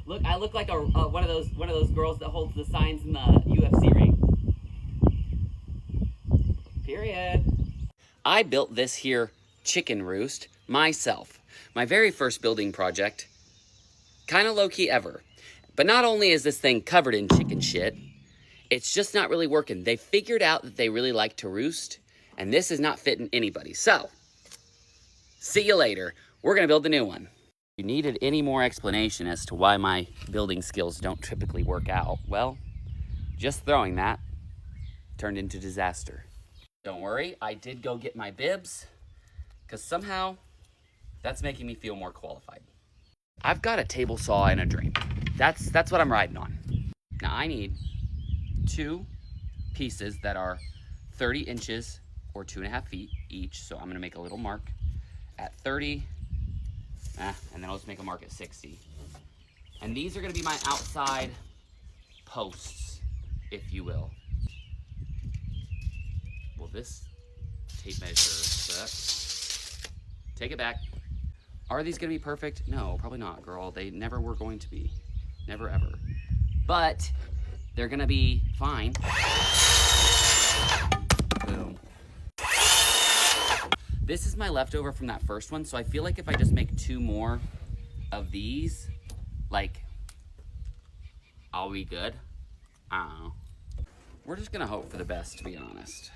Look, I look like one of those girls that holds the signs in the UFC ring. Period. I built this here chicken roost myself. My very first building project. Kind of low-key ever. But not only is this thing covered in chicken shit, it's just not really working. They figured out that they really like to roost, and this is not fitting anybody. So, see you later. We're gonna build a new one. If you needed any more explanation as to why my building skills don't typically work out, well, just throwing that turned into disaster. Don't worry, I did go get my bibs, because somehow that's making me feel more qualified. I've got a table saw and a drain. That's what I'm riding on. Now I need 2 pieces that are 30 inches or 2.5 feet each. So I'm gonna make a little mark at 30, and then I'll just make a mark at 60. And these are gonna be my outside posts, if you will. Well, this tape measure sucks. Take it back. Are these gonna be perfect? No, probably not, girl. They never were going to be. Never, ever. But they're gonna be fine. Boom. This is my leftover from that first one, so I feel like if I just make 2 more of these, like, I'll be good. I don't know. We're just gonna hope for the best, to be honest.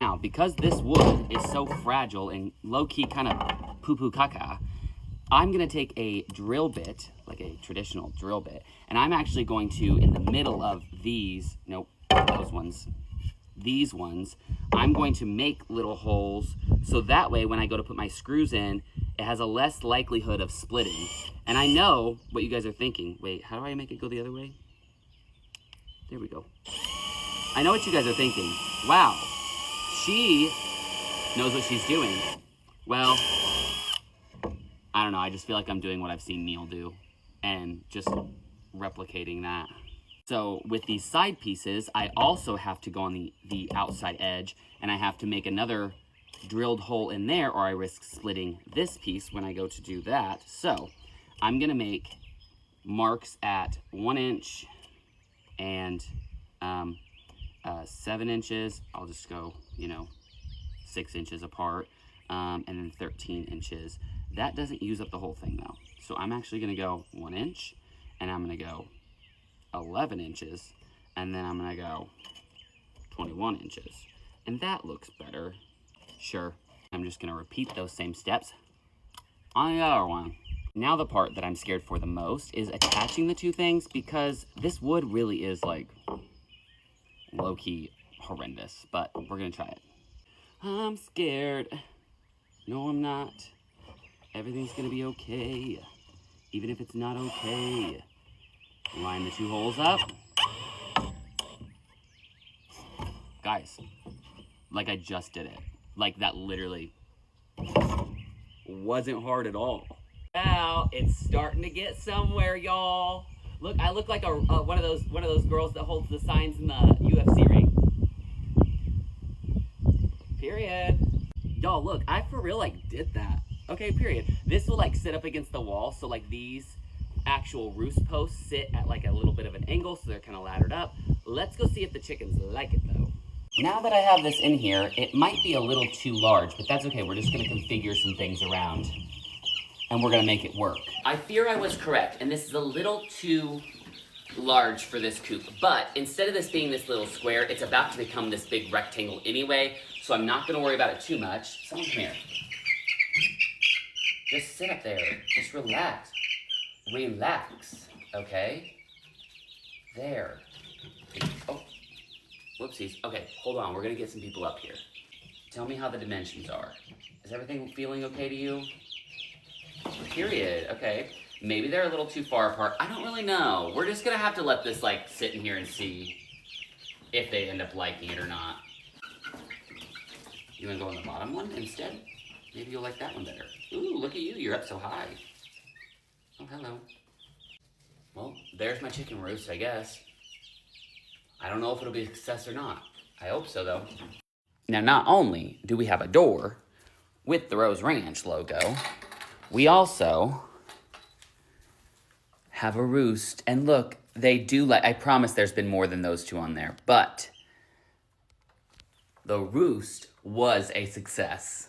Now, because this wood is so fragile and low-key kind of poo-poo caca, I'm gonna take a drill bit, like a traditional drill bit, and I'm actually going to, in the middle of these, nope, those ones, these ones, I'm going to make little holes, so that way when I go to put my screws in, it has a less likelihood of splitting. And I know what you guys are thinking. Wait, how do I make it go the other way? There we go. I know what you guys are thinking. Wow, she knows what she's doing. Well, I don't know, I just feel like I'm doing what I've seen Neil do and just replicating that. So with these side pieces, I also have to go on the outside edge, and I have to make another drilled hole in there, or I risk splitting this piece when I go to do that. So I'm gonna make marks at 1 inch and 7 inches. I'll just go, 6 inches apart, and then 13 inches. That doesn't use up the whole thing though. So I'm actually gonna go 1 inch, and I'm gonna go 11 inches, and then I'm gonna go 21 inches. And that looks better. Sure. I'm just gonna repeat those same steps on the other one. Now the part that I'm scared for the most is attaching the 2 things, because this wood really is like low-key horrendous, but we're gonna try it. I'm scared. No, I'm not. Everything's gonna be okay, even if it's not okay. Line the 2 holes up. Guys, like I just did it. Like that literally wasn't hard at all. Now it's starting to get somewhere, y'all. Look, I look like one of those girls that holds the signs in the UFC ring. Period. Y'all, look, I for real like did that. Okay, period. This will like sit up against the wall, so like these actual roost posts sit at like a little bit of an angle, so they're kind of laddered up. Let's go see if the chickens like it though. Now that I have this in here, it might be a little too large, but that's okay. We're just gonna configure some things around, and we're gonna make it work. I fear I was correct, and this is a little too large for this coop, but instead of this being this little square, it's about to become this big rectangle anyway, so I'm not gonna worry about it too much. Someone come here. Just sit up there, just relax. Relax, okay? There. Oh, whoopsies. Okay, hold on, we're gonna get some people up here. Tell me how the dimensions are. Is everything feeling okay to you? Period, okay. Maybe they're a little too far apart. I don't really know. We're just gonna have to let this like sit in here and see if they end up liking it or not. You wanna go on the bottom one instead? Maybe you'll like that one better. Ooh, look at you, you're up so high. Oh, hello. Well, there's my chicken roost, I guess. I don't know if it'll be a success or not. I hope so, though. Now, not only do we have a door with the Rose Ranch logo, We also have a roost. And look, they do like, I promise there's been more than those two on there, but the roost was a success.